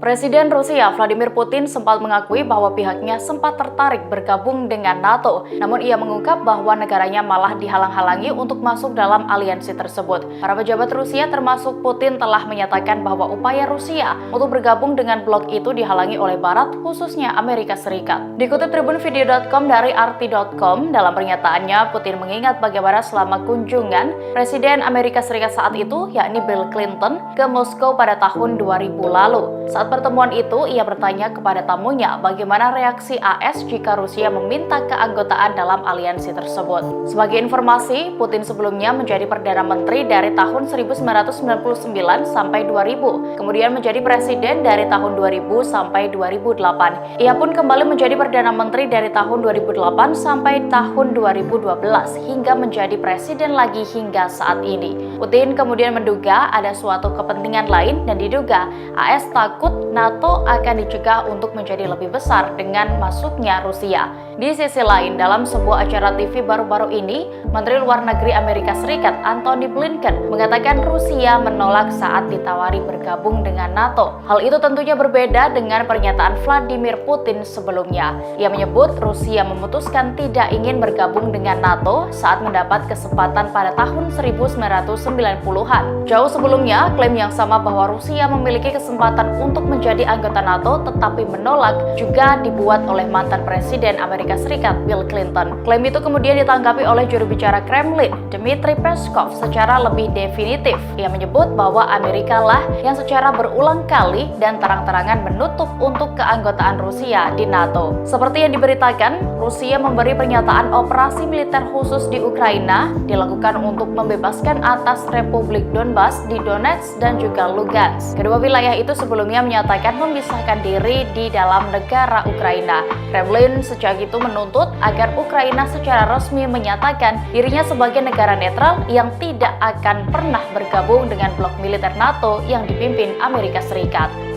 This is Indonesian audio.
Presiden Rusia Vladimir Putin sempat mengakui bahwa pihaknya sempat tertarik bergabung dengan NATO. Namun ia mengungkap bahwa negaranya malah dihalang-halangi untuk masuk dalam aliansi tersebut. Para pejabat Rusia termasuk Putin telah menyatakan bahwa upaya Rusia untuk bergabung dengan blok itu dihalangi oleh Barat, khususnya Amerika Serikat. Dikutip tribunvideo.com dari RT.com, dalam pernyataannya Putin mengingat bagaimana selama kunjungan Presiden Amerika Serikat saat itu, yakni Bill Clinton, ke Moskow pada tahun 2000 lalu. Saat pertemuan itu, ia bertanya kepada tamunya bagaimana reaksi AS jika Rusia meminta keanggotaan dalam aliansi tersebut. Sebagai informasi, Putin sebelumnya menjadi Perdana Menteri dari tahun 1999 sampai 2000, kemudian menjadi Presiden dari tahun 2000 sampai 2008. Ia pun kembali menjadi Perdana Menteri dari tahun 2008 sampai tahun 2012, hingga menjadi Presiden lagi hingga saat ini. Putin kemudian menduga ada suatu kepentingan lain dan diduga AS takut NATO akan dicegah untuk menjadi lebih besar dengan masuknya Rusia. Di sisi lain, dalam sebuah acara TV baru-baru ini, Menteri Luar Negeri Amerika Serikat Antony Blinken mengatakan Rusia menolak saat ditawari bergabung dengan NATO. Hal itu tentunya berbeda dengan pernyataan Vladimir Putin sebelumnya. Ia menyebut Rusia memutuskan tidak ingin bergabung dengan NATO saat mendapat kesempatan pada tahun 1990-an. Jauh sebelumnya, klaim yang sama bahwa Rusia memiliki kesempatan untuk menjadi anggota NATO tetapi menolak juga dibuat oleh mantan Presiden Amerika Serikat Bill Clinton. Klaim itu kemudian ditanggapi oleh juru bicara Kremlin, Dmitry Peskov, secara lebih definitif. Ia menyebut bahwa Amerika lah yang secara berulang kali dan terang-terangan menutup untuk keanggotaan Rusia di NATO. Seperti yang diberitakan, Rusia memberi pernyataan operasi militer khusus di Ukraina dilakukan untuk membebaskan atas Republik Donbas di Donetsk dan juga Lugansk. Kedua wilayah itu sebelumnya menyatakan memisahkan diri di dalam negara Ukraina. Kremlin sejak itu menuntut agar Ukraina secara resmi menyatakan dirinya sebagai negara netral yang tidak akan pernah bergabung dengan blok militer NATO yang dipimpin Amerika Serikat.